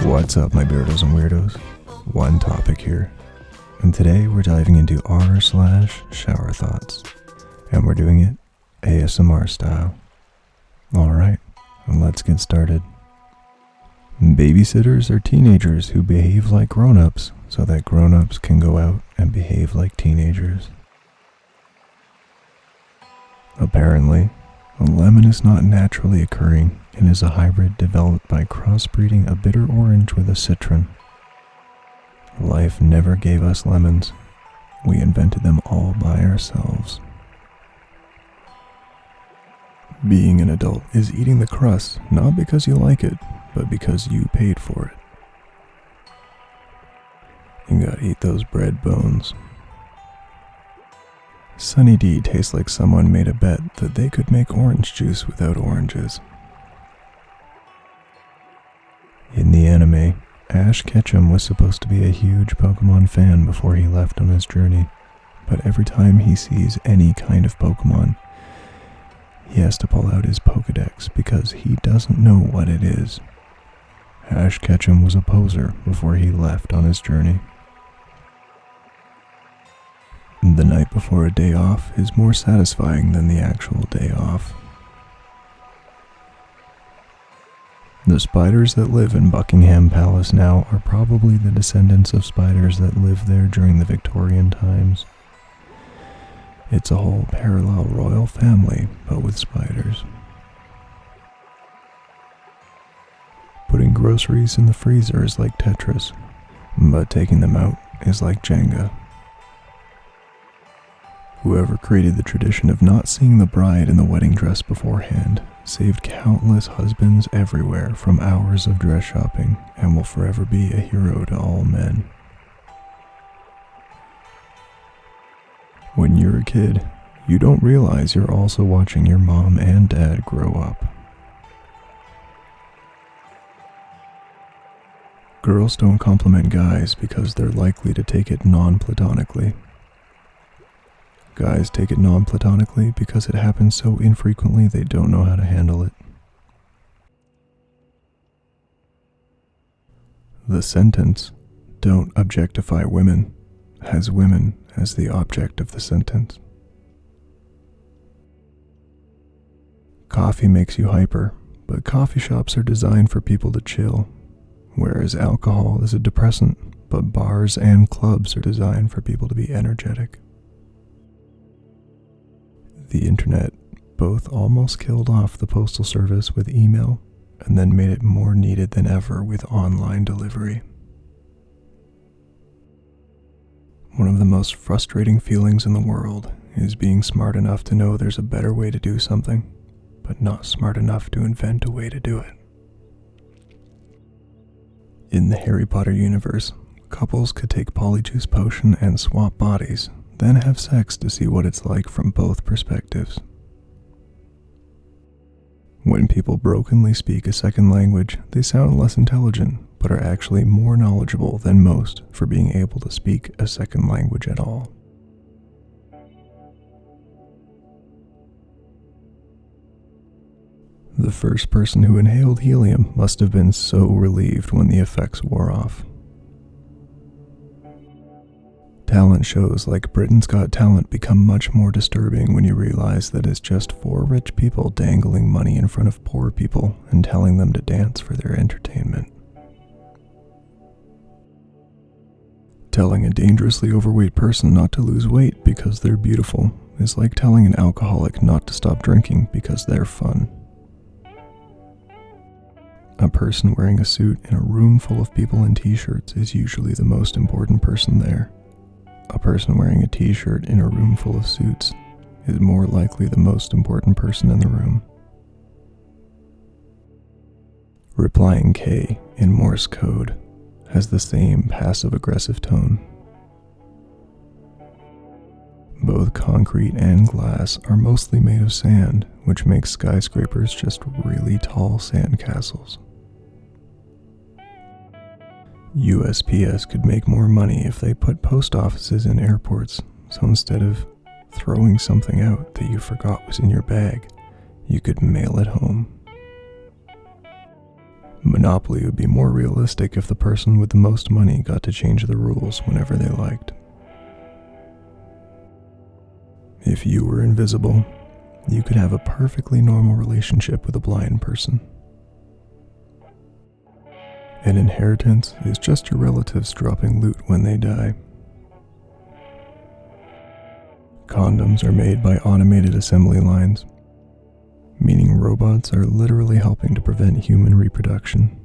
What's up, my Beardos and Weirdos? OneTopic here, and today we're diving into r/ShowerThoughts, and we're doing it ASMR style. Alright, let's get started. Babysitters are teenagers who behave like grown-ups so that grown-ups can go out and behave like teenagers. Apparently, a lemon is not naturally occurring and is a hybrid developed by crossbreeding a bitter orange with a citron. Life never gave us lemons. We invented them all by ourselves. Being an adult is eating the crust, not because you like it, but because you paid for it. You gotta eat those bread bones. Sunny D tastes like someone made a bet that they could make orange juice without oranges. In the anime, Ash Ketchum was supposed to be a huge Pokemon fan before he left on his journey, but every time he sees any kind of Pokemon, he has to pull out his Pokedex because he doesn't know what it is. Ash Ketchum was a poser before he left on his journey. The night before a day off is more satisfying than the actual day off. The spiders that live in Buckingham Palace now are probably the descendants of spiders that lived there during the Victorian times. It's a whole parallel royal family, but with spiders. Putting groceries in the freezer is like Tetris, but taking them out is like Jenga. Whoever created the tradition of not seeing the bride in the wedding dress beforehand saved countless husbands everywhere from hours of dress shopping and will forever be a hero to all men. When you're a kid, you don't realize you're also watching your mom and dad grow up. Girls don't compliment guys because they're likely to take it non-platonically. Guys take it non-platonically because it happens so infrequently they don't know how to handle it. The sentence, "Don't objectify women," has women as the object of the sentence. Coffee makes you hyper, but coffee shops are designed for people to chill, whereas alcohol is a depressant, but bars and clubs are designed for people to be energetic. The internet both almost killed off the postal service with email and then made it more needed than ever with online delivery. One of the most frustrating feelings in the world is being smart enough to know there's a better way to do something, but not smart enough to invent a way to do it. In the Harry Potter universe, couples could take Polyjuice Potion and swap bodies, then have sex to see what it's like from both perspectives. When people brokenly speak a second language, they sound less intelligent, but are actually more knowledgeable than most for being able to speak a second language at all. The first person who inhaled helium must have been so relieved when the effects wore off. Talent shows like Britain's Got Talent become much more disturbing when you realize that it's just 4 rich people dangling money in front of poor people and telling them to dance for their entertainment. Telling a dangerously overweight person not to lose weight because they're beautiful is like telling an alcoholic not to stop drinking because they're fun. A person wearing a suit in a room full of people in t-shirts is usually the most important person there. A person wearing a t-shirt in a room full of suits is more likely the most important person in the room. Replying K in Morse code has the same passive-aggressive tone. Both concrete and glass are mostly made of sand, which makes skyscrapers just really tall sandcastles. USPS could make more money if they put post offices in airports, so instead of throwing something out that you forgot was in your bag, you could mail it home. Monopoly would be more realistic if the person with the most money got to change the rules whenever they liked. If you were invisible, you could have a perfectly normal relationship with a blind person. An inheritance is just your relatives dropping loot when they die. Condoms are made by automated assembly lines, meaning robots are literally helping to prevent human reproduction.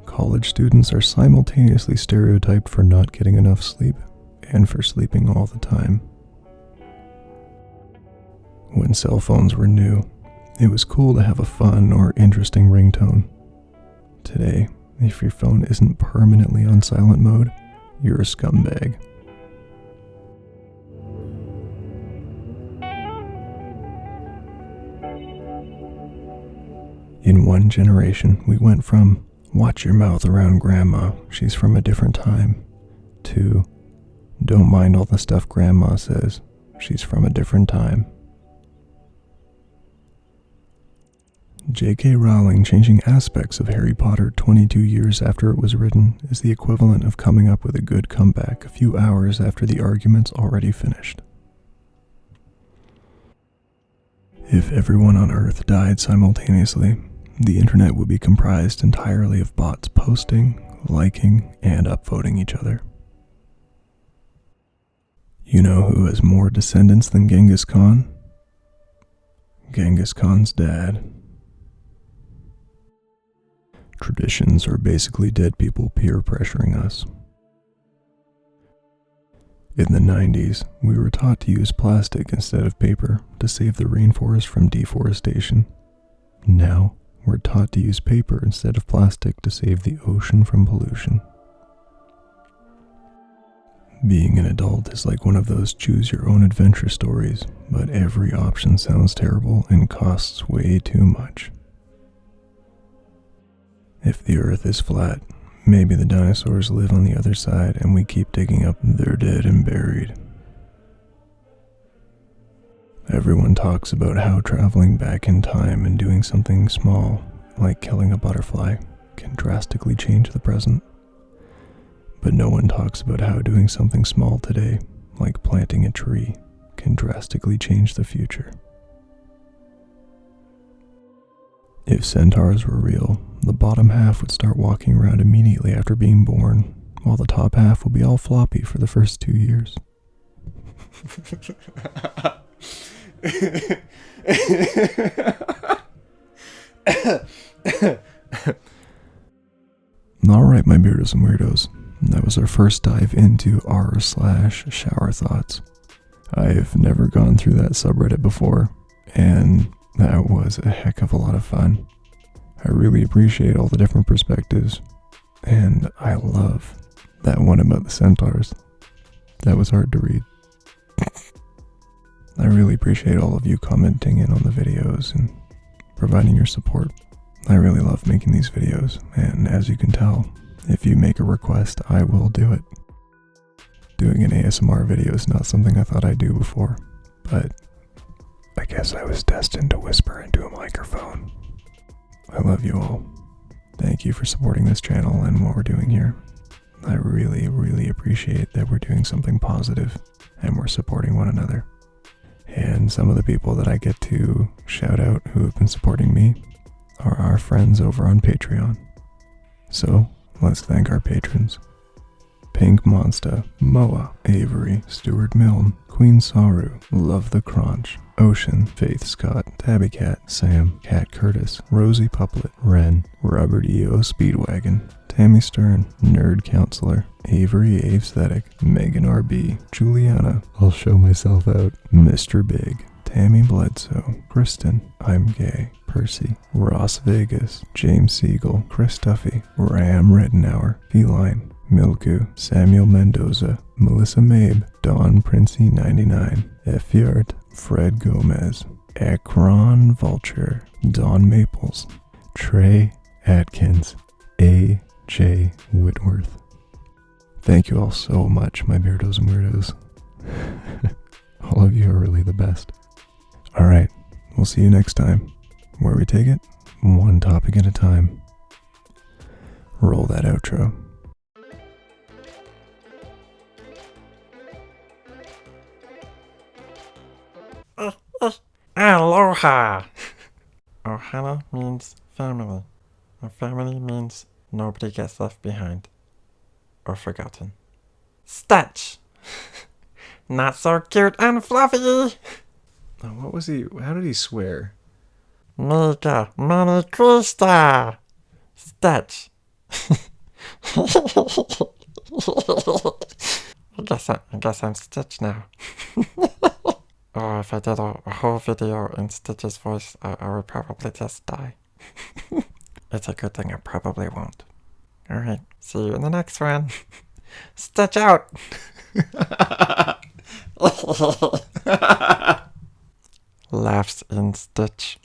College students are simultaneously stereotyped for not getting enough sleep and for sleeping all the time. When cell phones were new, it was cool to have a fun or interesting ringtone. Today, if your phone isn't permanently on silent mode, you're a scumbag. In one generation, we went from, watch your mouth around grandma, she's from a different time, to, don't mind all the stuff grandma says, she's from a different time. J.K. Rowling changing aspects of Harry Potter 22 years after it was written is the equivalent of coming up with a good comeback a few hours after the argument's already finished. If everyone on Earth died simultaneously, the internet would be comprised entirely of bots posting, liking, and upvoting each other. You know who has more descendants than Genghis Khan? Genghis Khan's dad. Traditions are basically dead people peer pressuring us. In the 90s, we were taught to use plastic instead of paper to save the rainforest from deforestation. Now, we're taught to use paper instead of plastic to save the ocean from pollution. Being an adult is like one of those choose-your-own-adventure stories, but every option sounds terrible and costs way too much. If the Earth is flat, maybe the dinosaurs live on the other side and we keep digging up their dead and buried. Everyone talks about how traveling back in time and doing something small, like killing a butterfly, can drastically change the present. But no one talks about how doing something small today, like planting a tree, can drastically change the future. If centaurs were real, the bottom half would start walking around immediately after being born, while the top half will be all floppy for the first 2 years. Alright, my Beardos and Weirdos, that was our first dive into r/ShowerThoughts. I've never gone through that subreddit before, and that was a heck of a lot of fun. I really appreciate all the different perspectives, and I love that one about the centaurs. That was hard to read. I really appreciate all of you commenting in on the videos and providing your support. I really love making these videos, and as you can tell, if you make a request, I will do it. Doing an ASMR video is not something I thought I'd do before, but I guess I was destined to whisper into a microphone. I love you all. Thank you for supporting this channel and what we're doing here. I really, really appreciate that we're doing something positive and we're supporting one another. And some of the people that I get to shout out who have been supporting me are our friends over on Patreon. So, let's thank our patrons. Pink Monster, Moa, Avery, Stuart Milne, Queen Saru, Love the Crunch, Ocean, Faith Scott, Tabby Cat, Sam, Cat Curtis, Rosie Puplet, Ren, Robert E.O. Speedwagon, Tammy Stern, Nerd Counselor, Avery Aesthetic, Megan R.B., Juliana, I'll Show Myself Out, Mr. Big, Tammy Bledsoe, Kristen, I'm Gay, Percy, Ross Vegas, James Siegel, Chris Duffy, Ram Reddenauer, Feline, Milku, Samuel Mendoza, Melissa Mabe, Don Princey 99, F. Yard, Fred Gomez, Akron Vulture, Don Maples, Trey Atkins, A. J. Whitworth. Thank you all so much, my Beardos and Weirdos. All of you are really the best. Alright, we'll see you next time. where we take it one topic at a time. Roll that outro. Aloha! Ohana means family. And family means nobody gets left behind. Or forgotten. Stitch! Not so cute and fluffy! Oh, what was he? How did he swear? Mega Mani Krista! Stitch! I guess I'm Stitch now. Oh, if I did a whole video in Stitch's voice, I would probably just die. It's a good thing I probably won't. Alright, see you in the next one. Stitch out! Laughs in Stitch.